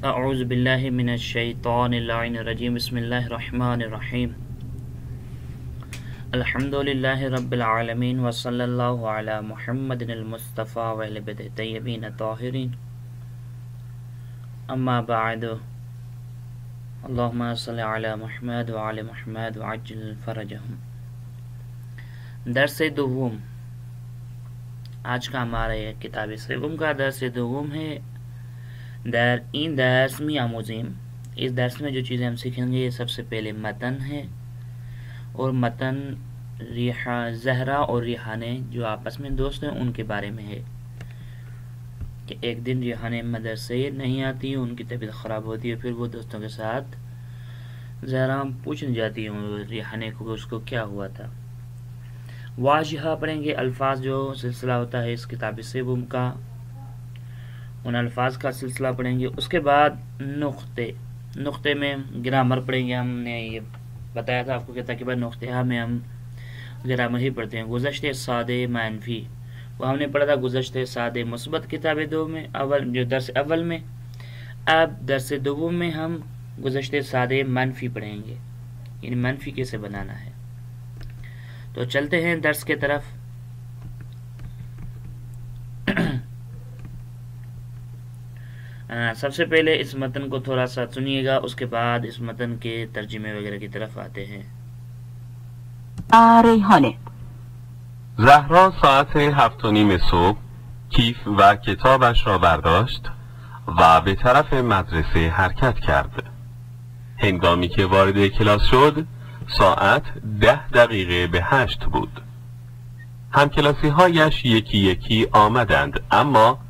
اعوذ باللہ من الشیطان اللعین الرجیم بسم اللہ الرحمن الرحیم الحمدللہ رب العالمین وصلی اللہ علی محمد المصطفیٰ وعلی بیتہ الطیبین الطاہرین اما بعد اللہم صلی علی محمد وعلی محمد وعجل فرجہم۔ درس دوم، آج کا ہمارا یہ کتاب سوم کا درس دوم ہے۔ این درس میں آموزیم، اس درس میں جو چیزیں ہم سیکھیں گے یہ سب سے پہلے متن ہے، اور متن زہرا اور ریحانہ جو آپس میں دوست ہیں ان کے بارے میں ہے کہ ایک دن ریحانہ مدرسے نہیں آتی، ان کی طبیعت خراب ہوتی ہے، پھر وہ دوستوں کے ساتھ زہرا پوچھنے جاتی ہے ریحانہ کو اس کو کیا ہوا تھا۔ واجہہ پڑھیں گے، الفاظ جو سلسلہ ہوتا ہے اس کتاب سوم کا، ان الفاظ کا سلسلہ پڑھیں گے۔ اس کے بعد نقطے میں گرامر پڑھیں گے۔ ہم نے یہ بتایا تھا آپ کو کہ تقریباً نقطہ میں ہم گرامر ہی پڑھتے ہیں۔ گزشتہ سادے منفی وہ ہم نے پڑھا تھا گزشتہ سادے مثبت کتاب دو میں جو درس اول میں۔ اب درس دوم میں ہم گزشتہ سادے منفی پڑھیں گے، یعنی منفی کیسے بنانا ہے۔ تو چلتے ہیں درس کے طرف۔ سب سے پہلے اس متن کو تھوڑا سا سنیے گا، اس کے بعد اس متن کے ترجمے وغیرہ کی طرف آتے ہیں۔ ریحانه زهرا ساعت 7:30 صبح کیف و کتابش را برداشت و به طرف مدرسه حرکت کرد. هنگامی که وارد کلاس شد ساعت 7:10 بود. همکلاسی هایش یکی یکی آمدند، اما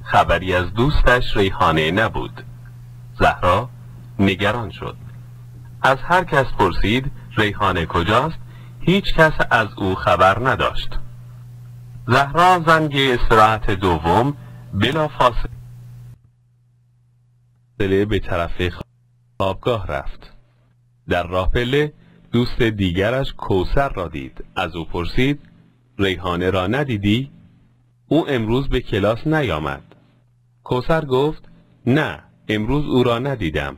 خبری از دوستش ریحانه نبود. زهرا نگران شد. از هر کس پرسید ریحانه کجاست؟ هیچ کس از او خبر نداشت. زهرا زنگ استراحت دوم بلا فاصله به طرف خوابگاه رفت. در راه پله دوست دیگرش کوثر را دید. از او پرسید ریحانه را ندیدی؟ او امروز به کلاس نیامد. کوثر گفت نه، امروز او را ندیدم،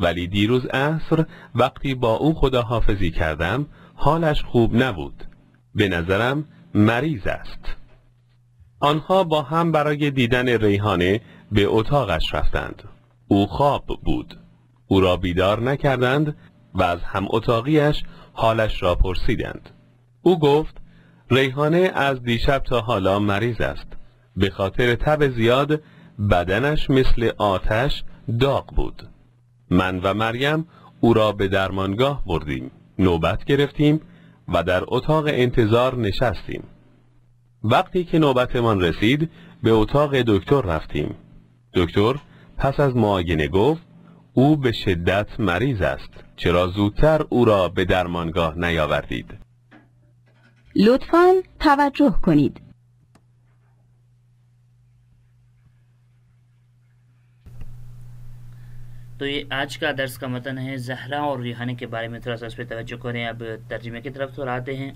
ولی دیروز عصر وقتی با او خداحافظی کردم حالش خوب نبود. به نظرم مریض است. آنها با هم برای دیدن ریحانه به اتاقش رفتند. او خواب بود. او را بیدار نکردند و از هم اتاقیش حالش را پرسیدند. او گفت ریحانه از دیشب تا حالا مریض است. به خاطر تب زیاد بدنش مثل آتش داغ بود. من و مریم او را به درمانگاه بردیم. نوبت گرفتیم و در اتاق انتظار نشستیم. وقتی که نوبتمان رسید به اتاق دکتر رفتیم. دکتر پس از معاینه گفت او به شدت مریض است. چرا زودتر او را به درمانگاه نیاوردید؟ لطفاً توجه کنید. تو یہ آج کا درس کا متن ہے۔ زہرا اور ریحانہ کے بارے میں تھوڑا سا اس پہ توجہ کریں۔ اب ترجمے کی طرف تھوڑا آتے ہیں۔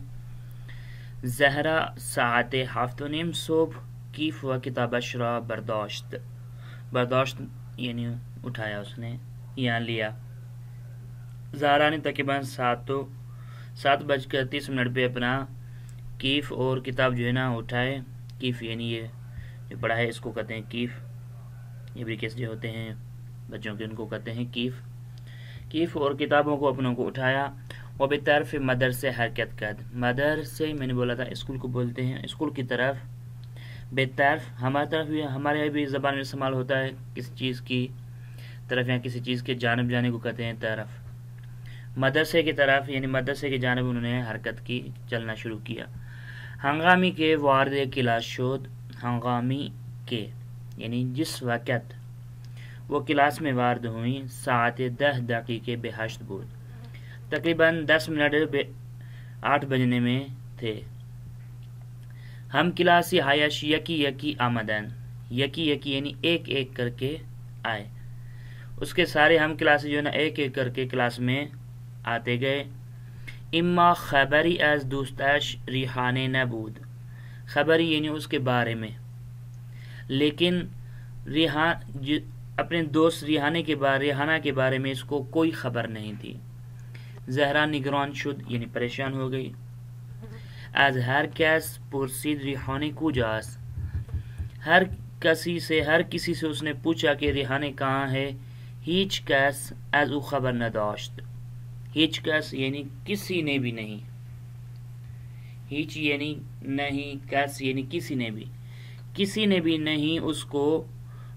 زہرا ساعت 7:30 صبح کیف و کتابش را برداشت یعنی اٹھایا، اس نے یہاں لیا۔ زہرا نے تقریباً 7:30 پہ اپنا کیف اور کتاب جو ہے نا اٹھائے۔ کیف یعنی یہ جو بڑا ہے اس کو کہتے ہیں کیف، یہ بریکس جو ہوتے ہیں بچوں کے ان کو کہتے ہیں کیف اور کتابوں کو اپنوں کو اٹھایا۔ وہ بے طرف مدرسے حرکت کرد، مدرسے میں نے بولا تھا اسکول کو بولتے ہیں، اسکول کی طرف۔ بے طرف ہماری طرف بھی، ہمارے بھی زبان میں استعمال ہوتا ہے کسی چیز کی طرف یا کسی چیز کے جانب جانے کو کہتے ہیں طرف۔ مدرسے کی طرف یعنی مدرسے کی جانب انہوں نے حرکت کی، چلنا شروع کیا۔ ہنگامی کے وارد کلاس شد، ہنگامی کے یعنی جس وقت وہ کلاس میں وارد ہوئیں، ساعت 10:08 بود، تقریباً 10 منٹ 8 بجنے میں تھے۔ ہم کلاسی ہایش یکی یکی آمدن، یکی یعنی ایک ایک کر کے آئے، اس کے سارے ہم کلاسی جو ہے نا ایک ایک کر کے کلاس میں آتے گئے۔ اما خبری از دوستش ریحانه نبود، خبری یعنی اس کے بارے میں، لیکن اپنے دوست ریحانہ کے بارے میں اس کو کوئی خبر نہیں تھی. زہرا نگران شد یعنی پریشان ہو گئی. از ہر کس پرسید ریحانه کجاست. ہر کسی سے اس نے پوچھا کہ ریحانه کہاں ہے. هیچ کس از او خبر نداشت. هیچ کس یعنی کسی نے بھی نہیں. هیچ یعنی نہیں، کس یعنی کسی نے بھی. کسی نے بھی نہیں اس کو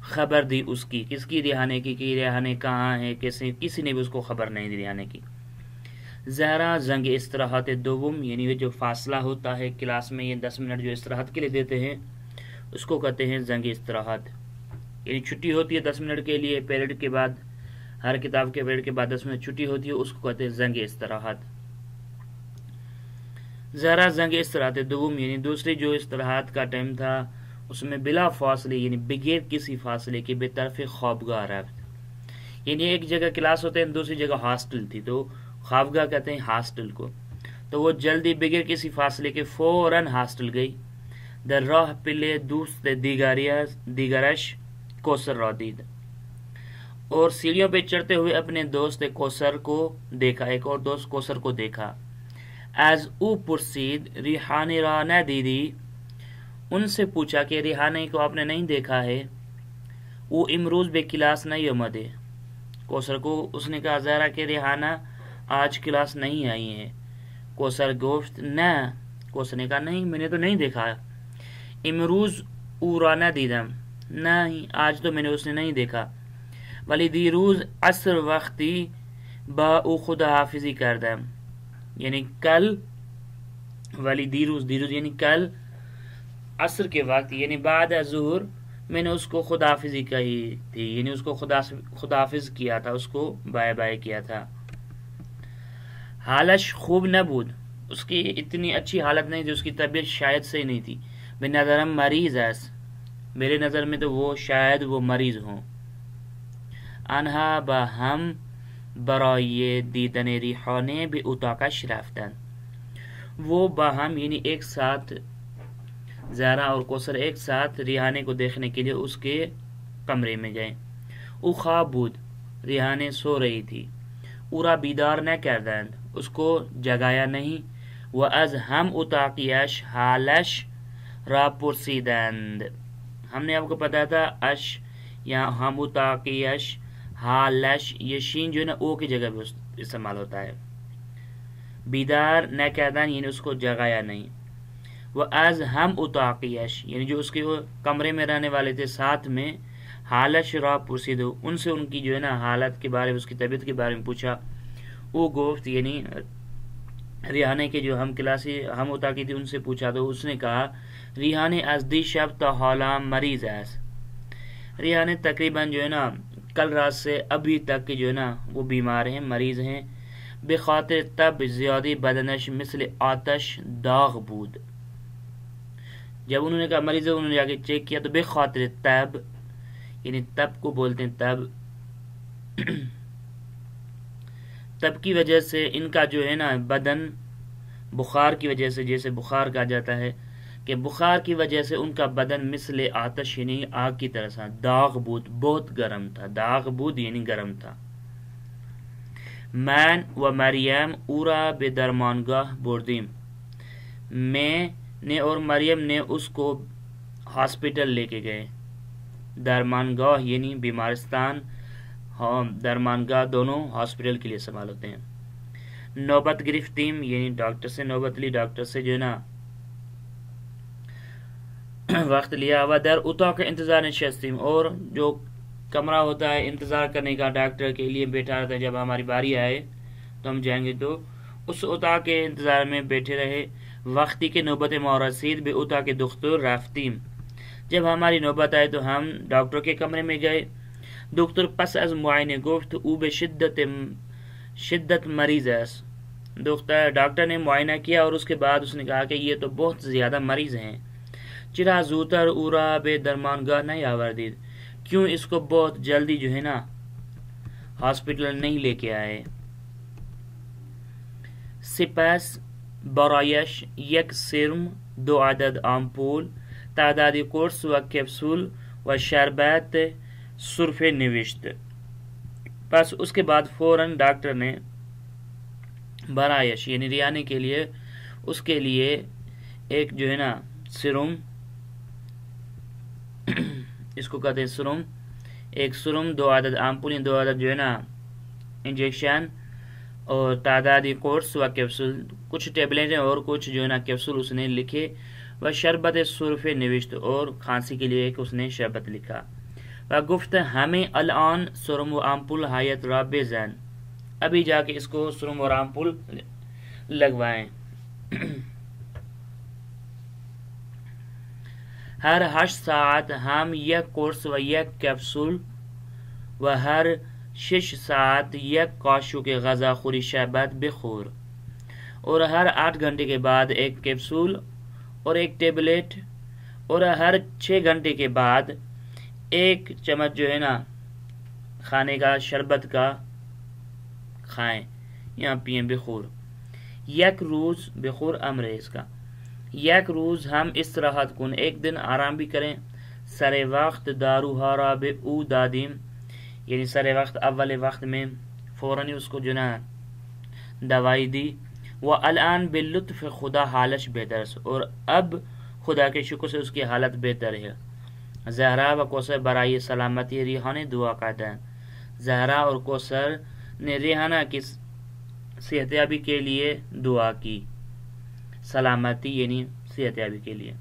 خبر دی اس کی. کس کی؟ ریحانه کی. کہ ریحانه کہاں ہے. کسی نے بھی اس کو خبر نہیں دی ریحانه کی. زہرا زنگ استراحت دوم یعنی جو فاصلہ ہوتا ہے کلاس میں، یہ 10 منٹ جو استراحت کے لیے دیتے ہیں اس کو کہتے ہیں زنگ استراحت. یعنی چھٹی ہوتی ہے 10 منٹ کے لیے، پیریڈ کے بعد، ہر کتاب کے پیریڈ کے بعد 10 منٹ چھٹی ہوتی ہے، اس کو کہتے ہیں زنگ استراحت. زہرا زنگ استراحت دوم یعنی دوسری جو استراحت کا ٹائم تھا اس میں بلا فاصلے یعنی بغیر کسی فاصلے کے بے طرف خوابگاہ رفت. یعنی ایک جگہ کلاس ہوتے ہیں، دوسری جگہ ہاسٹل تھی، تو خوابگاہ کہتے ہیں ہاسٹل کو. تو وہ جلدی بغیر کسی فاصلے کے فوراً ہاسٹل گئی. در راہ پلے دوست دیگرش کوثر را دید. اور سیڑھیوں پہ چڑھتے ہوئے اپنے دوست کوثر کو دیکھا، ایک اور دوست کوثر کو دیکھا. از او پرسید ریحانه را ندیدی. ان سے پوچھا کہ ریحانه کو آپ نے نہیں دیکھا ہے. او امروز به کلاس نہیں آمده. کوثر کو اس نے کہا زہرا کہ ریحانه آج کلاس نہیں آئی ہے. کوثر گفت نه. کوثر نے کہا نہیں، میں نے تو نہیں دیکھا. امروز او را ندیدم. نہیں، آج تو میں نے اس نے نہیں دیکھا. ولی دیروز عصر وقتی با او خدا حافظی کردم. یعنی کل، ولی دیروز یعنی کل عصر کے وقت یعنی بعد از ظہر میں نے اس کو خدا حافظی کہی تھی. یعنی اس کو خدا حافظ کیا تھا، اس کو بائے بائے کیا تھا. حالش خوب نبود. اس کی اتنی اچھی حالت نہیں تھی، اس کی طبیعت شاید صحیح نہیں تھی. بے نظرم مریض است. میرے نظر میں تو وہ شاید وہ مریض ہوں. آنها با هم برای دیدن ریحانه به اتاقش رفتند. وہ باہم یعنی ایک ساتھ، زہرا اور کوثر ایک ساتھ ریحانه کو دیکھنے کے لیے اس کے کمرے میں گئے. او خواب بود. ریحانه سو رہی تھی. او را بیدار نکردند. اس کو جگایا نہیں. و از هم اتاقیش حالش را پرسیدند. ہم نے آپ کو پتا تھا اش یا ہم اتاقیش حالش، یہ شین جو ہے نا او کی جگہ پہ استعمال ہوتا ہے. بیدار نہ کردن یعنی اس کو جگایا نہیں. وہ از ہم اتاقیش یعنی جو اس کے وہ کمرے میں رہنے والے تھے ساتھ میں، حالش را پرسیدو ان سے ان کی جو ہے نا حالت کے بارے میں، اس کی طبیعت کے بارے میں پوچھا. او گفت یعنی ریحانه کے جو ہم کلاسی ہم اتاقی تھی ان سے پوچھا تو اس نے کہا ریحانه از دی شب تا حالا مریض است. ریحانه تقریباً جو ہے نا کل رات سے ابھی تک جو ہے نا وہ بیمار ہیں، مریض ہیں. بخاطر تب زیادی بدنش مثل آتش داغ بود. جب انہوں نے کہا مریض ہے، انہوں نے جا کے چیک کیا تو بخاطر تب یعنی تب کو بولتے ہیں تب، تب کی وجہ سے ان کا جو ہے نا بدن بخار کی وجہ سے، جیسے بخار کہا جاتا ہے کہ بخار کی وجہ سے ان کا بدن مثل آتش یعنی آگ کی طرح سے داغ بود، بہت گرم تھا. داغ بود یعنی گرم تھا. من و مریم او را به درمانگاه بردیم. میں نے اور مریم نے اس کو ہاسپٹل لے کے گئے. درمانگاہ یعنی بیمارستان، درمانگاہ دونوں ہاسپٹل کے لیے استعمال ہوتے ہیں. نوبت گرفتیم یعنی ڈاکٹر سے نوبت لی، ڈاکٹر سے جو ہے نا وقت لیا. و در اتاق انتظار نشستیم اور جو کمرہ ہوتا ہے انتظار کرنے کا ڈاکٹر کے لیے بیٹھا رہتا ہے، جب ہماری باری آئے تو ہم جائیں گے، تو اس اتاق کے انتظار میں بیٹھے رہے. وقتی کے نوبت ما رسید به اتاق دکتر رفتیم. جب ہماری نوبت آئے تو ہم ڈاکٹر کے کمرے میں گئے. دکتر پس از معائنے گفت او به شدت مریض است. ڈاکٹر نے معائنہ کیا اور اس کے بعد اس نے کہا کہ یہ تو بہت زیادہ مریض ہیں. چرا زودتر او را به درمانگاه نیاوردید. کیوں اس کو بہت جلدی جو ہے نا ہاسپٹل نہیں لے کے آئے. سپس برایش یک سرم، 2 عدد آمپول، تعدادی قرص و کپسول و شربت سرفے نوشت. بس اس کے بعد فوراً ڈاکٹر نے برائش یعنی ریانے کے لیے اس کے لیے ایک جو ہے نا سرم، اس کو کہتے ہیں سرم، ایک سرم، 2 عدد آمپولیں، 2 عدد جو ہے نا انجیکشن، اور تعدادی قرص و کیپسول، کچھ ٹیبلٹیں اور کچھ جو ہے نا کیپسول اس نے لکھے. و شربت سرف نوشت، اور کھانسی کے لیے ایک اس نے شربت لکھا. و گفت ہمیں الان سرم و آمپول حیات را بزن، ابھی جا کے اس کو سرم اور آمپول لگوائیں. ہر 8 ساعت ہم 1 قرص و 1 کیپسول و ہر 6 ساعت 1 قاشق غذا خوری شربت بخور، اور ہر 8 گھنٹے کے بعد 1 کیپسول اور 1 ٹیبلٹ، اور ہر 6 گھنٹے کے بعد 1 چمچ جو ہے نا کھانے کا شربت کا کھائیں یا پئیں بخور. 1 روز بخور امر ہے اس کا. 1 روز ہم استراحت کن، 1 دن آرام بھی کریں. سر وقت دارو ہارا بے او دادیم، یعنی سر وقت اول وقت میں فوراً اس کو جو نا دوائی دی. وہ الان باللطف خدا حالش بہتر، اور اب خدا کے شکر سے اس کی حالت بہتر ہے. زہرا و کوثر برائے سلامتی ریحانہ دعا کرتا ہے. زہرا اور کوثر نے ریحانہ کی صحتیابی کے لیے دعا کی. سلامتی یعنی صحتیابی کے لیے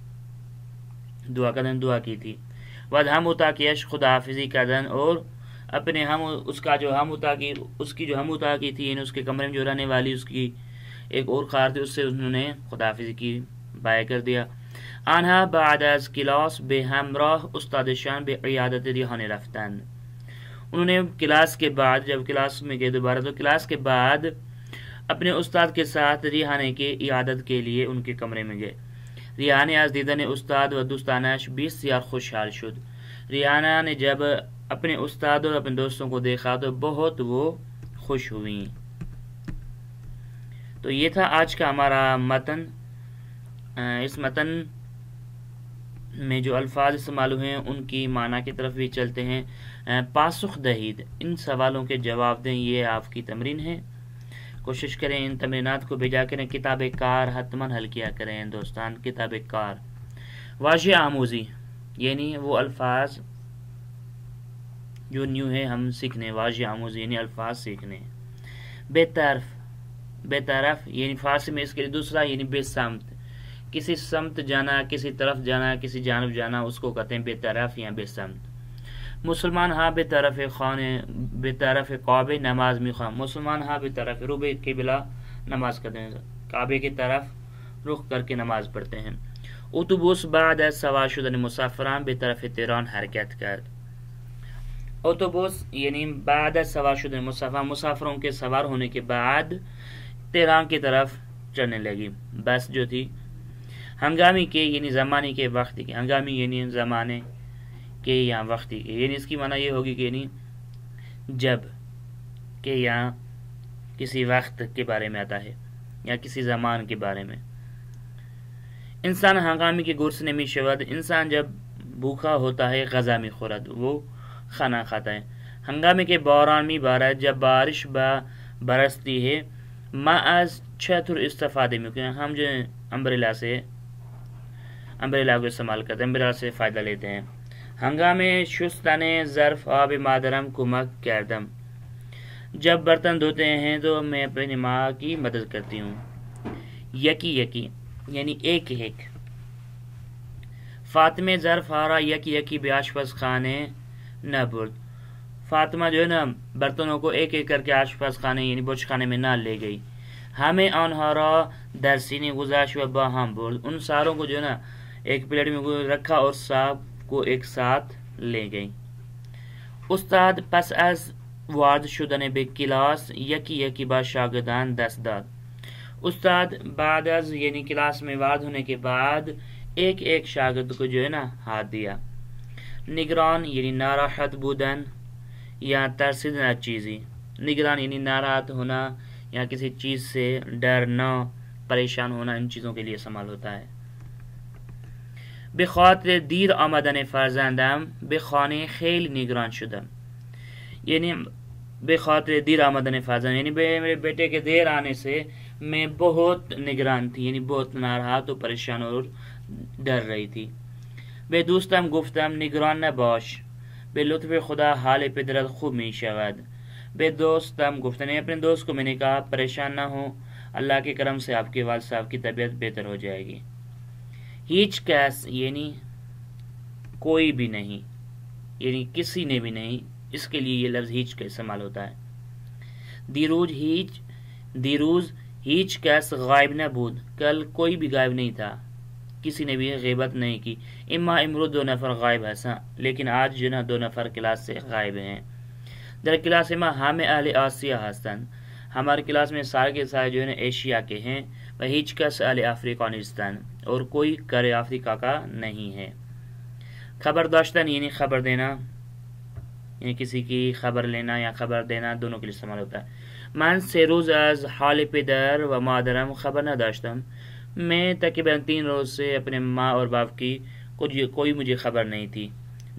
دعا کردن دعا کی تھی. ود ہم اتا کی عشق خدا حافظی کردن، اور اپنے ہم اس کا جو ہم اتا کی اس کی جو ہم اتا کی تھی، یعنی اس کے کمرے میں جو رہنے والی اس کی ایک اور خار تھی، اس سے انہوں نے خدا حافظی کی بائے کر دیا. آنها بعد از کلاس به همراه استادشان به عیادت ریحانه رفتند. انہوں نے کلاس کے بعد، جب کلاس میں گئے دوبارہ، تو کلاس کے بعد اپنے استاد کے ساتھ ریحانہ کے عیادت کے لیے ان کے کمرے میں گئے. ریحانہ از دیدن استاد و دوستانش بسیار خوشحال شد. ریحانہ نے جب اپنے استاد اور اپنے دوستوں کو دیکھا تو بہت وہ خوش ہوئیں. تو یہ تھا آج کا ہمارا متن. اس متن میں جو الفاظ استعمال ہوئے ہیں ان کی معنی کی طرف بھی چلتے ہیں. پاسخ دہید، ان سوالوں کے جواب دیں، یہ آپ کی تمرین ہے. کوشش کریں ان تمرینات کو بھیجا کریں. کتاب کار حتماً حل کیا کریں دوستان. کتاب کار. واضح آموزی یعنی وہ الفاظ جو نیو ہے ہم سیکھنے. واضح آموزی یعنی الفاظ سیکھنے. بے طرف، بے طرف یعنی فارسی میں اس کے لیے دوسرا یعنی بے سمت. کسی سمت جانا، کسی طرف جانا، کسی جانب جانا، اس کو کہتے ہیں بے طرف یا بے سمت. مسلمان ہاں بے طرف خانے، بے طرف کعبے نماز می خواہ. مسلمان ہاں بے طرف رو بے قبلہ نماز کرتے ہیں، کعبے کی طرف رخ کر کے نماز پڑھتے ہیں. اتوبوس بعد از سوار شدن مسافران به طرف تهران حرکت کرد. اتوبوس یعنی بعد از سوار شدن مسافروں کے سوار ہونے کے بعد تہران کی طرف چلنے لگی. بس جو تھی ہنگامی کے یعنی زمانے کے وقت کے، ہنگامی یعنی زمانے کے یا وقتی کے، یعنی اس کی معنی یہ ہوگی کہ یعنی جب کہ یا کسی وقت کے بارے میں آتا ہے یا کسی زمان کے بارے میں. انسان ہنگامی کے گرسنے می شود، انسان جب بھوکا ہوتا ہے غذا می خورد، وہ کھانا کھاتا ہے. ہنگامی کے باران می بارد، جب بارش برستی ہے. ما از چتر استفاده میکنیم، ہم جو امبریلا کو استعمال کرتے ہیں، امبریلا سے فائدہ لیتے ہیں. ہنگامے شستن ظرف آب مادرم کمک کردم، جب برتن دھوتے ہیں تو میں اپنی ماں کی مدد کرتی ہوں. یکی یکی یعنی ایک ایک. فاطمہ ظرف آرا یکی یکی به آشپزخانه نبرد، فاطمہ جو ہے نا برتنوں کو ایک ایک کر کے آشپز خانے یعنی بوچھ خانے میں نہ لے گئی. ہمیں آنها را در سینه گذاشت و با هم برد، ان ساروں کو جو ہے نا ایک پلیٹ میں رکھا اور سب کو ایک ساتھ لے گئی. استاد پس از وارد شدن به کلاس یکی یکی با شاگردان دست داد. استاد بعد از یعنی کلاس میں وارد ہونے کے بعد ایک ایک شاگرد کو جو ہے نا ہاتھ دیا. نگران یعنی ناراحت بودن یا ترسیدن چیزی. نگران یعنی ناراحت ہونا یا کسی چیز سے ڈرنا، پریشان ہونا، ان چیزوں کے لیے استعمال ہوتا ہے. به خاطر دیر آمدن فرزندم به خانه خیلی نگران شدم. یعنی به خاطر دیر آمدن فرزند یعنی میرے بیٹے کے دیر آنے سے میں بہت نگران تھی، یعنی بہت ناراحت و پریشان اور ڈر رہی تھی. به دوستم گفتم نگران نباش، به لطف خدا حال پدرت خوب می شود. به دوستم گفتم یعنی اپنے دوست کو میں نے کہا پریشان نہ ہو، اللہ کے کرم سے آپ کے والد صاحب کی طبیعت بہتر ہو جائے گی. ہیچ کس یعنی کوئی بھی نہیں، یعنی کسی نے بھی نہیں، اس کے لیے یہ لفظ ہیچ کا استعمال ہوتا ہے. دیروز ہیچ کس غائب نہ بود، کل کوئی بھی غائب نہیں تھا، کسی نے بھی غیبت نہیں کی. اما امروز 2 نفر غائب ہسا، لیکن آج جو نا 2 نفر کلاس سے غائب ہیں. در کلاس میں ہم اہل آسیا ہستن، ہمارے کلاس میں سارے کے سارے جو ہے نا ایشیا کے ہیں. و ہیچ کس اہل افریقانستان، اور کوئی کر افریقہ کا نہیں ہے. خبر داشتن یعنی خبر دینا، یعنی کسی کی خبر لینا یا خبر دینا دونوں کے لیے استعمال ہوتا ہے. من 3 روز از حال پدر و مادرم خبر نداشتم، میں تقریباً 3 روز سے اپنے ماں اور باپ کی کوئی مجھے خبر نہیں تھی.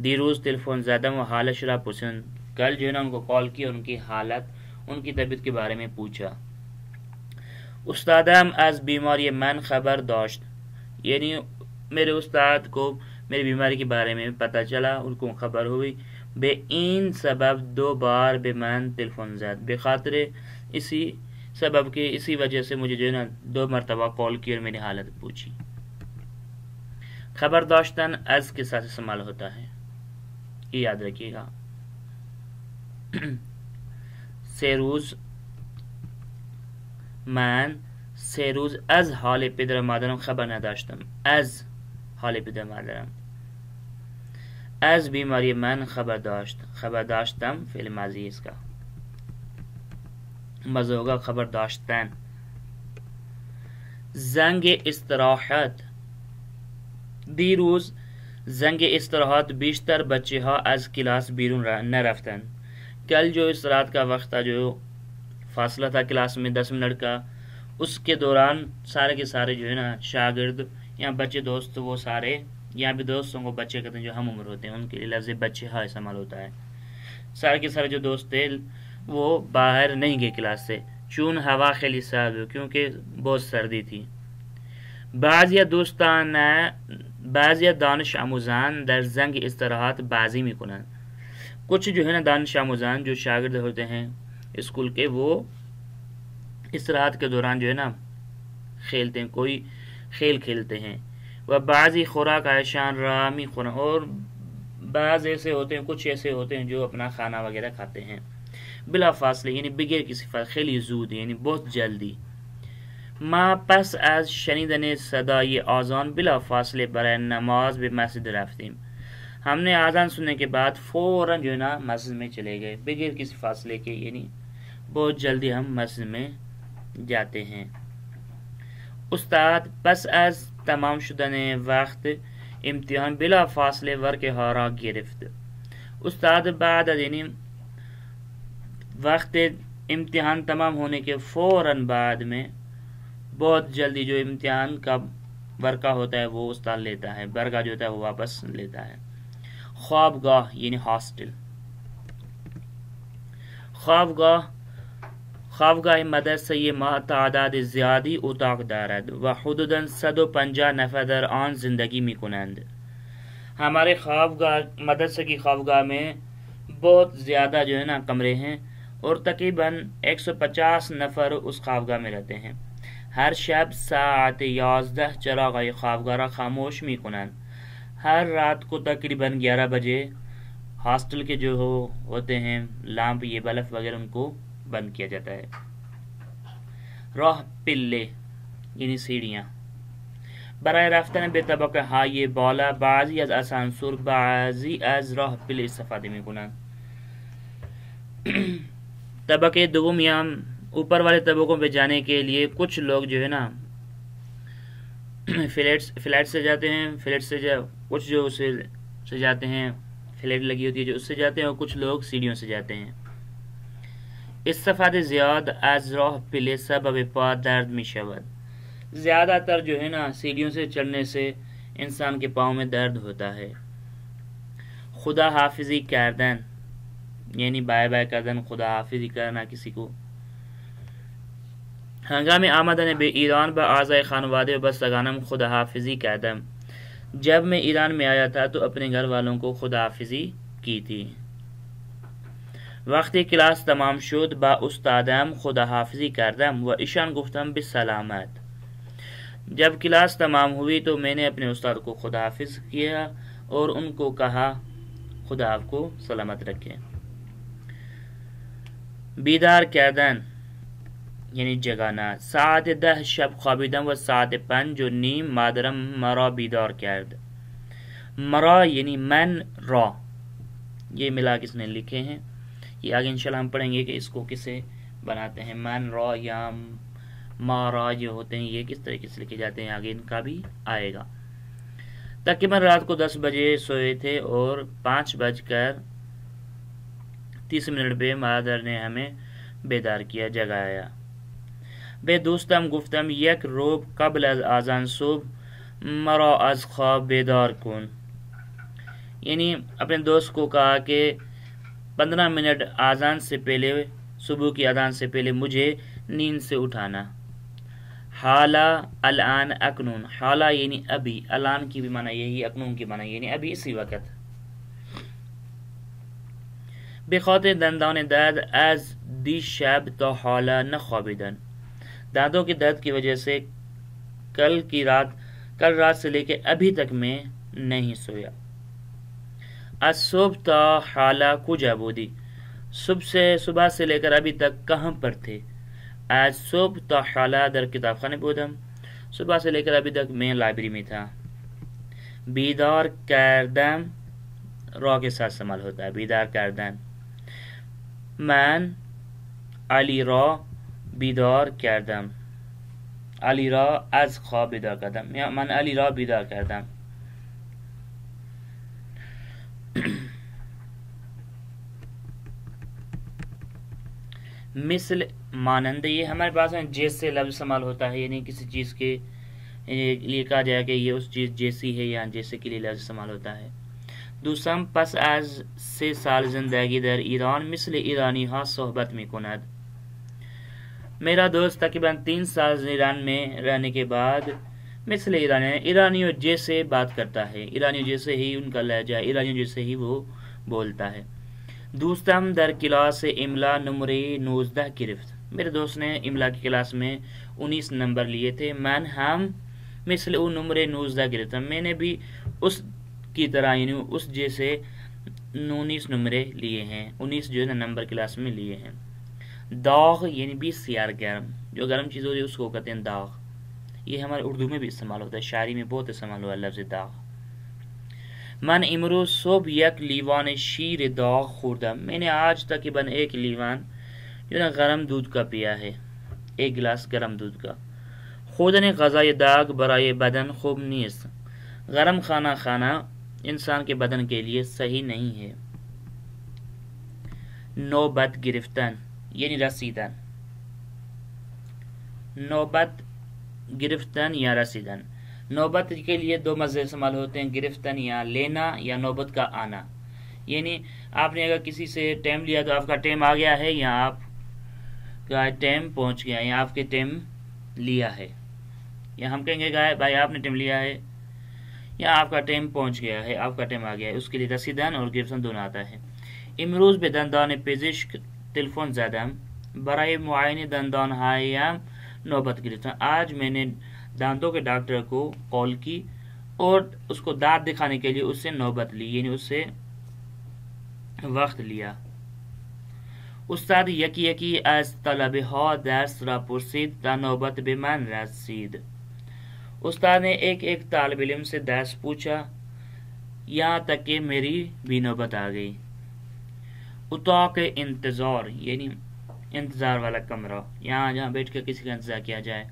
دیروز تلیفون زدم و حالش را پرسیدم، کل جو ہے نا ان کو کال کی، ان کی حالت، ان کی طبیعت کے بارے میں پوچھا. استادم از بیماری من خبر داشت، یعنی میرے استاد کو میری بیماری کے بارے میں پتہ چلا، ان کو خبر ہوئی. بے این سبب 2 بار بے من تلیفون زد، بے خاطر اسی سبب کے اسی وجہ سے مجھے جو ہے نا 2 مرتبہ کال کی اور میری حالت پوچھی. خبر داشتن از کے ساتھ استعمال ہوتا ہے، یہ یاد رکھیے گا. 3 روز من 3 روز از حال پدر مادرم خبر نداشتم، از حال پدر مادرم. از بیماری من خبر داشتم فعل ماضی اس کا مزہ ہوگا خبر داشتن. زنگ استراحت، دیروز زنگ استراحت بیشتر بچے ها از کلاس بیرون نرفتن. کل جو استراحت کا وقت تھا، جو فاصلہ تھا کلاس میں 10 منٹ کا، اس کے دوران سارے کے سارے جو ہے نا شاگرد یا بچے دوست، وہ سارے یہاں بھی دوستوں کو بچے کہتے ہیں جو ہم عمر ہوتے ہیں، ان کے لیے لفظ بچے ہاں استعمال ہوتا ہے. سارے کے سارے جو دوست تھے وہ باہر نہیں گئے کلاس سے، چون ہوا خیلی سرد، کیونکہ بہت سردی تھی. بعضی دانش آموزان در زنگ استراحت بازی میکنن. کچھ جو ہے نا دانش آموزان جو شاگرد ہوتے ہیں اسکول کے، وہ استراحت کے دوران جو ہے نا کھیلتے ہیں، کوئی کھیل کھیلتے ہیں. و بعضی خوراک عیشان را میخورن، اور بعض ایسے ہوتے ہیں، کچھ ایسے ہوتے ہیں جو اپنا کھانا وغیرہ کھاتے ہیں بلا فاصلے، یعنی بغیر کسی فاصلے، خیلی زود، یعنی بہت جلدی. ما پس از شنیدن صدای آذان بلا فاصلے برای نماز به مسجد رفتیم. ہم نے آذان سننے کے بعد فوراً جو ہے نا مسجد میں چلے گئے، بغیر کسی فاصلے کے، یعنی بہت جلدی ہم مسجد میں جاتے ہیں. استاد پس از تمام شدن وقت امتحان بلا فاصله ورک ها را گرفت. استاد بعد از یعنی وقت امتحان تمام ہونے کے فوراً بعد میں بہت جلدی جو امتحان کا ورقہ ہوتا ہے وہ استاد لیتا ہے، برگہ جو ہوتا ہے وہ واپس لیتا ہے. خوابگاہ یعنی ہاسٹل. خوابگاه مدرسه ما تعداد زیادی اتاق دارد و حدوداً 150 نفر در آن زندگی می کنند. ہمارے مدرسے کی خوابگاہ میں بہت زیادہ جو ہے نا کمرے ہیں، اور تقریباً 150 نفر اس خوابگاہ میں رہتے ہیں. ہر شب ساعت 11 چراغ خوابگاہ را خاموش می کنند. ہر رات کو تقریباً 11 بجے ہاسٹل کے جو ہوتے ہیں لامپ، یہ بلب وغیرہ، ان کو بند کیا جاتا ہے. راہ پلے یعنی سیڑھیاں. برای رفتن به طبقه های بالا بعضی از آسانسور، بعضی از راه پله استفاده میکنند. طبقه دوم یا اوپر والے طبقوں پہ جانے کے لیے کچھ لوگ جو ہے نا فلیٹ سے جاتے ہیں، کچھ جو اسے سے جاتے ہیں، فلیٹ لگی ہوتی ہے جو اس سے جاتے ہیں، اور کچھ لوگ سیڑھیوں سے جاتے ہیں. استفاده زیاد از راه پله سبب پا درد می شود. زیادہ تر جو ہے نا سیڑھیوں سے چڑھنے سے انسان کے پاؤں میں درد ہوتا ہے. خدا حافظی کردن یعنی بائے بائے کردن، خدا حافظی کرنا کسی کو. ہنگام آمدن به ایران با اعضای خانواده و بستگانم خدا حافظی کردم. جب میں ایران میں آیا تھا تو اپنے گھر والوں کو خدا حافظی کی تھی. وقتی کلاس تمام شد با استادم خدا حافظی کردم و ایشان گفتم بسلامت. جب کلاس تمام ہوئی تو میں نے اپنے استاد کو خدا حافظ کیا اور ان کو کہا خدا آپ کو سلامت رکھے. بیدار کردن یعنی جگانا. ساعت 10 شب خوابیدم و ساعت 5:30 مادرم مرا بیدار کرد. مرا یعنی من را، یہ ملا کس نے لکھے ہیں. یہ آگے انشاءاللہ ہم پڑھیں گے کہ اس کو کسے بناتے ہیں. من را یا مارا جو ہوتے ہیں یہ کس طریقے سے لکھے جاتے ہیں، آگے ان کا بھی آئے گا. تقریباً رات کو 10 بجے سوئے تھے اور 5:30 پہ مادر نے ہمیں بیدار کیا، جگایا. بے دوستم گفتم یک روب قبل از آذان صبح مرا از خواب بیدار کن. یعنی اپنے دوست کو کہا کہ 15 منٹ آذان سے پہلے، صبح کی اذان سے پہلے مجھے نیند سے اٹھانا. حالا الان اکنون. حالا یعنی ابھی، الان کی بھی معنی یہی، اکنون کی معنی یعنی ابھی اسی وقت. بخاطر دندان درد از دیشب تا حالا نخوابیدن. دانتوں کے درد کی وجہ سے کل رات سے لے کے ابھی تک میں نہیں سویا. از صبح تا حالا کجا بودی. صبح سے لے کر ابھی تک کہاں پر تھے. از صبح تا حالا در کتاب خانه بودم. صبح سے لے کر ابھی تک میں لائبریری میں تھا. بیدار کردم را کے ساتھ استعمال ہوتا ہے، بیدار کردن. من علی را بیدار کردم. علی را از خواب بیدار کردم یا من علی را بیدار کردم. مثل مانند، یہ ہمارے پاس جیسے لفظ استعمال ہوتا ہے، یعنی کسی چیز کے لیے کہا جائے کہ یہ اس چیز جیسی ہے یا جیسے کے لیے لفظ استعمال ہوتا ہے. دوسرم پس از 3 سال زندگی در ایران مثل ایرانی ها صحبت می کند. میرا دوست تقریباً 3 سال ایران میں رہنے کے بعد مثل ایرانیوں جیسے بات کرتا ہے، ایرانیوں جیسے ہی ان کا لہجہ، ایرانیوں جیسے ہی وہ بولتا ہے. دوستم در کلاس املا نمرے 19 گرفت. میرے دوست نے املا کی کلاس میں 19 نمبر لیے تھے. من ہم مثل او نمرے 19 گرفتم. میں نے بھی اس کی طرح یعنی اس جیسے 19 نمبرے لیے ہیں، 19 جو ہے نا نمبر کلاس میں لیے ہیں. داغ یعنی بھی سیار گرم، جو گرم چیز ہوتی ہے اس کو کہتے ہیں داغ. یہ ہمارے اردو میں بھی استعمال ہوتا ہے، شاعری میں بہت استعمال ہوا ہے لفظ داغ. من امروز صبح یک لیوان شیر داغ خوردم. میں نے آج تقریباً 1 لیوان جو نا گرم دودھ کا پیا ہے، 1 گلاس گرم دودھ کا. خوردن غذای داغ برای بدن خوب نیست. گرم کھانا کھانا انسان کے بدن کے لیے صحیح نہیں ہے. نوبت گرفتن یعنی رسیدن. نوبت گرفتن یا رسیدن. نوبت کے لیے 2 مصدر استعمال ہوتے ہیں، گرفتن یا لینا یا نوبت کا آنا. یعنی آپ نے اگر کسی سے ٹائم لیا تو آپ کا ٹائم آ گیا ہے یا آپ کا ٹائم پہنچ گیا یا آپ کے ٹائم لیا ہے. یا ہم کہیں گے کہ بھائی آپ نے ٹائم لیا ہے یا آپ کا ٹائم پہنچ گیا ہے، آپ کا ٹائم آ گیا ہے. اس کے لیے رسیدن اور گرفتن دونوں آتا ہے. امروز به دندان پزشک تلفن زدم برای معاینه دندان هایم نوبت گرفتم. آج میں نے دانتوں کے ڈاکٹر کو کال کی اور اس کو دانت دکھانے کے لیے اس سے نوبت لی، یعنی اس سے وقت لیا. استاد یکی یکی از طلبه ها درس را پرسید تا نوبت به من رسید. استاد نے ایک ایک طالب علم سے درس پوچھا یہاں تک کہ میری بھی نوبت آ گئی. اتاق انتظار یعنی انتظار والا کمرہ، یہاں جہاں بیٹھ کر کسی کا انتظار کیا جائے.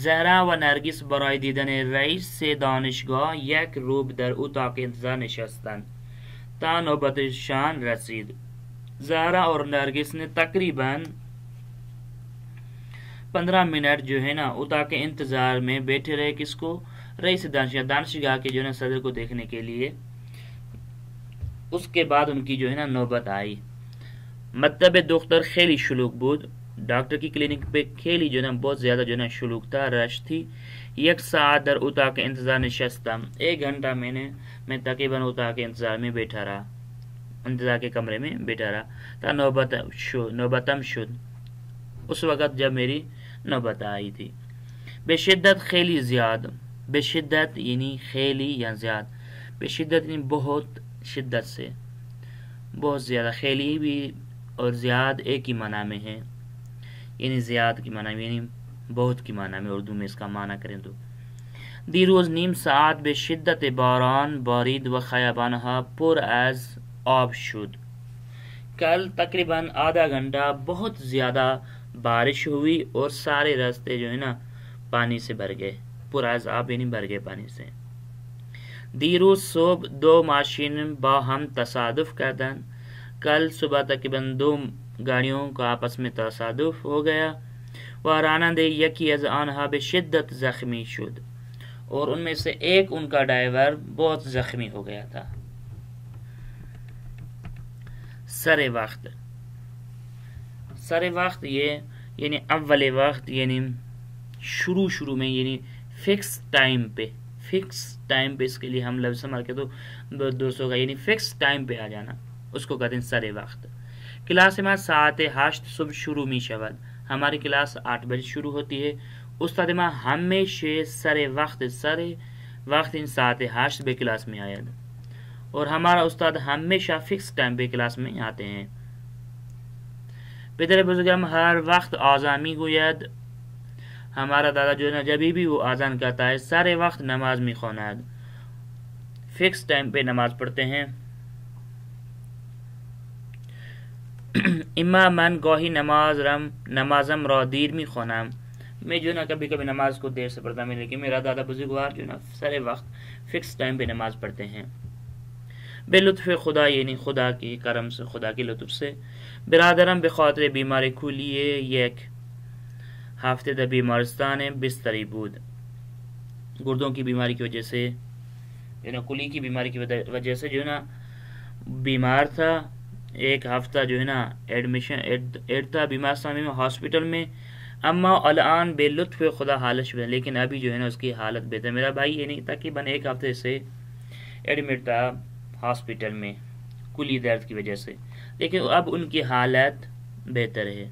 زہرا و نرگس برای دیدن رئیس دانشگاه یک روب در اتاق انتظار نشستند تا نوبتشان رسید. زہرا اور نرگس نے تقریباً 15 منٹ جو ہے نا اتاق انتظار میں بیٹھے رہے. کس کو؟ رئیس دانشگاہ کے جو ہے نا صدر کو دیکھنے کے لیے. اس کے بعد ان کی جو ہے نا نوبت آئی. مطلب دختر خیلی شلوغ بود. ڈاکٹر کی کلینک پہ خیلی جو ہے نا بہت زیادہ جو ہے نا شلوغ تھا، رش تھی. 1 ساعت در اتاق انتظار نشستم. 1 گھنٹہ میں تقریباً اتاق کے انتظار میں بیٹھا رہا، انتظار کے کمرے میں بیٹھا رہا تا نوبتم شد. اس وقت جب میری نوبت آئی تھی. بشدت خیلی زیاد. بشدت یعنی خیلی یا زیاد. بشدت یعنی بہت شدت سے، بہت زیادہ. خیلی بھی اور زیاد ایک ہی معنی میں ہے، یعنی زیاد کی معنی میں، یعنی بہت کی معنی میں اردو میں اس کا معنی کریں تو. دیروز نیم ساعت به شدت باران بارید و خیابانها پر از آب شد. کل تقریباً آدھا گھنٹہ بہت زیادہ بارش ہوئی اور سارے راستے جو ہے نا پانی سے بھر گئے. پر از آب یعنی بھر گئے پانی سے. دیروز صبح 2 ماشین با ہم تصادف کردن. کل صبح تقریباً 2 گاڑیوں کا آپس میں تصادف ہو گیا. و راننده یکی از آنها به شدت زخمی شد. اور ان میں سے ایک ان کا ڈرائیور بہت زخمی ہو گیا تھا. سر وقت. سر وقت یہ یعنی اول وقت، یعنی شروع میں، یعنی فکس ٹائم پہ. فکس ٹائم پہ اس کے لیے ہم لفظ استعمال کے تو دوستوں کا یعنی فکس ٹائم پہ آ جانا، اس کو کہتے ہیں سر وقت. کلاس ما ساعت 8 صبح شروع می شود. ہماری کلاس 8 بجے شروع ہوتی ہے. استاد ما ہمیشہ سر وقت ان ساعت 8 بے کلاس میں آید. اور ہمارا استاد ہمیشہ فکس ٹائم پہ کلاس میں آتے ہیں. پدر بزرگم ہر وقت آذان می گوید. ہمارا دادا جو ہے نا جبھی بھی وہ آذان کہتا ہے سارے وقت نماز می خواند. فکس ٹائم پہ نماز پڑھتے ہیں. اما من گاہی نمازم را دیر می خوانم. میں جو نا کبھی کبھی نماز کو دیر سے پڑھتا ہوں، لیکن میرا دادا بزرگوار جو نا سارے وقت فکس ٹائم پہ نماز پڑھتے ہیں. بے لطف خدا یعنی خدا کی کرم سے، خدا کی لطف سے. برادرم به خاطر بیماری کلیه 1 ہفته در بیمارستان بستری بود. گردوں کی بیماری کی وجہ سے، جو نا کلی کی بیماری کی وجہ سے جو ہے نا بیمار تھا. 1 ہفتہ جو ہے نا ایڈ تھا بیمارستان میں، ہاسپٹل میں. اما الان بے لطف خدا حالت شد. لیکن ابھی جو ہے نا اس کی حالت بہتر. میرا بھائی یعنی تقریباً 1 ہفتے سے ایڈمٹ تھا ہاسپٹل میں کلی درد کی وجہ سے، لیکن اب ان کی حالت بہتر ہے.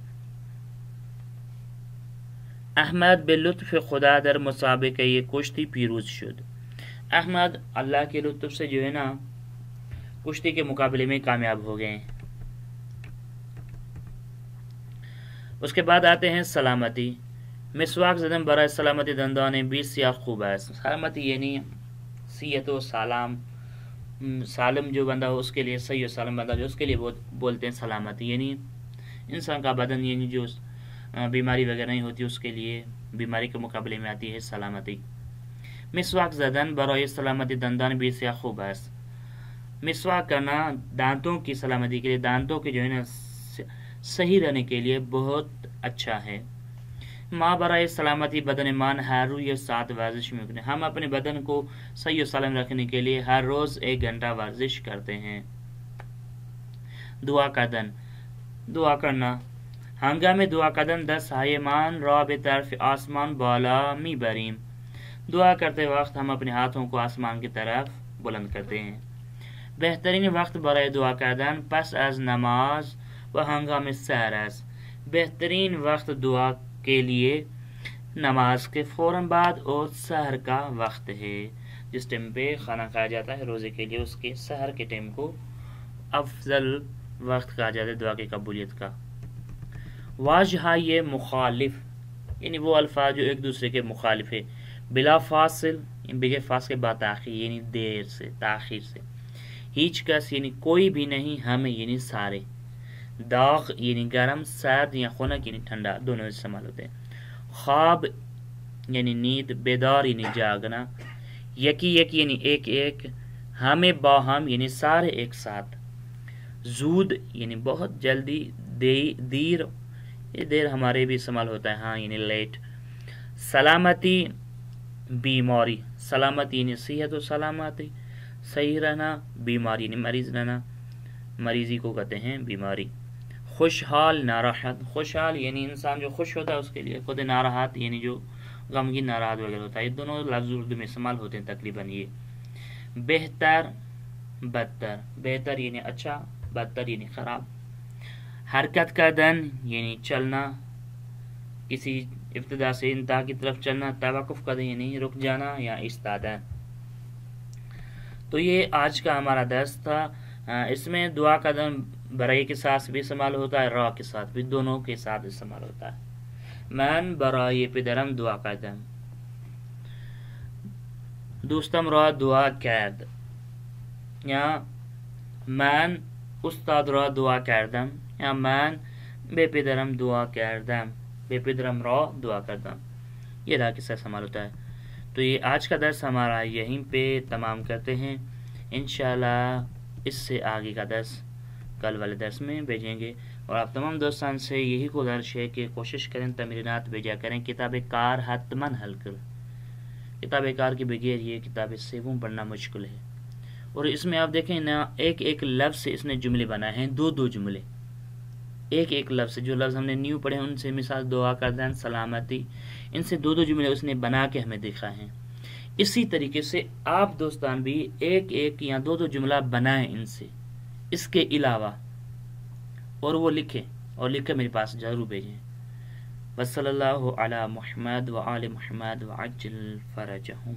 احمد بے لطف خدا در مسابقہ یہ کشتی پیروز شد. احمد اللہ کے لطف سے جو ہے نا کشتی کے مقابلے میں کامیاب ہو گئے. اس کے بعد آتے ہیں سلامتی. مسواک زدن برای سلامتی دندان 20 یا خوب است. سلامتی یعنی صحت و سالم جو بندہ ہو اس کے لیے، صحیح و سالم بندہ جو اس کے لیے بولتے ہیں سلامتی. یعنی انسان کا بدن یعنی جو بیماری وغیرہ نہیں ہوتی اس کے لیے بیماری کے مقابلے میں آتی ہے سلامتی. مسواک زدن برای سلامتی دندان 20 یا خوب است. مسواک کرنا دانتوں کی سلامتی کے لیے، دانتوں کے جو ہے نا صحیح رہنے کے لیے بہت اچھا ہے. ماں برائے سلامتی بدن مان ہر روز یہ 7 ورزش میں کریں. ہم اپنے بدن کو صحیح و سالم رکھنے کے لیے ہر روز 1 گھنٹہ ورزش کرتے ہیں. دعا کردن. دعا کرنا. ہنگام دعا کردن دست ہایمان را به طرف آسمان بالا می بریم. دعا کرتے وقت ہم اپنے ہاتھوں کو آسمان کی طرف بلند کرتے ہیں. بہترین وقت برای دعا کردن پس از نماز و ہنگام سحر است. بہترین وقت دعا کے لیے نماز کے فوراً بعد اور سحر کا وقت ہے. جس ٹائم پہ کھانا کھایا جاتا ہے روزے کے لیے، اس کے سحر کے ٹائم کو افضل وقت کہا جاتا ہے دعا کی قبولیت کا. واجہ یہ مخالف یعنی وہ الفاظ جو ایک دوسرے کے مخالف ہے. بلا فاصل بغیر فاصل بعد تاخیر یعنی دیر سے، تاخیر سے. ہیچ کس یعنی کوئی بھی نہیں، ہمیں یعنی سارے. داغ یعنی گرم، سرد یا خنک یعنی ٹھنڈا، دونوں استعمال ہوتے ہیں. خواب یعنی نیند، بیدار یعنی جاگنا. یکی یعنی ایک ایک، ہمیں باہم یعنی سارے ایک ساتھ. زود یعنی بہت جلدی، دیر یہ دیر ہمارے بھی استعمال ہوتا ہے ہاں یعنی لیٹ. سلامتی بیماری، سلامت یعنی صحت و سلامتی، صحیح رہنا، بیماری یعنی مریض رہنا، مریضی کو کہتے ہیں بیماری۔ خوشحال، ناراحت، خوشحال یعنی انسان جو خوش ہوتا ہے اس کے لیے، خود ناراحت یعنی جو غمگین ناراحت وغیرہ ہوتا ہے، یہ دونوں لفظ اردو میں استعمال ہوتے ہیں تقریباً یہ۔ بہتر، بدتر، بہتر یعنی اچھا، بدتر یعنی خراب۔ حرکت کردن یعنی چلنا، کسی ابتدا سے انتہا کی طرف چلنا۔ توقف کردن یعنی رک جانا یا ایستادن۔ تو یہ آج کا ہمارا درس تھا۔ اس میں دعا کردن برائے کے ساتھ بھی استعمال ہوتا ہے، را کے ساتھ بھی، دونوں کے ساتھ استعمال ہوتا ہے۔ من برای پدرم دعا کردم، دوستم را دعا کرد، یا من استاد را دعا کردم، یا من به پدرم دعا کردم، به پدرم را دعا کردم، یہ را کے ساتھ استعمال ہوتا ہے۔ تو یہ آج کا درس ہمارا یہیں پہ تمام کرتے ہیں، انشاءاللہ اس سے آگے کا درس کل والے درس میں بھیجیں گے۔ اور آپ تمام دوستان سے یہی گزارش ہے کہ کوشش کریں تمرینات بھیجا کریں، کتاب کار حتماً حل کریں۔ کتاب کار کے بغیر یہ کتاب سیوم پڑھنا مشکل ہے۔ اور اس میں آپ دیکھیں نا، ایک ایک لفظ سے اس نے جملے بنائے ہیں، دو دو جملے، ایک ایک لفظ جو لفظ ہم نے نیو پڑھے ان سے، مثال دعا کردن، سلامتی، ان سے دو دو جملے اس نے بنا کے ہمیں دکھا ہیں۔ اسی طریقے سے آپ دوستان بھی ایک ایک یا دو دو جملہ بنائیں ان سے، اس کے علاوہ، اور وہ لکھیں، اور لکھ کے میرے پاس ضرور بھیجیں۔ وصلی اللہ علی محمد وآل محمد وعجل فرجہم۔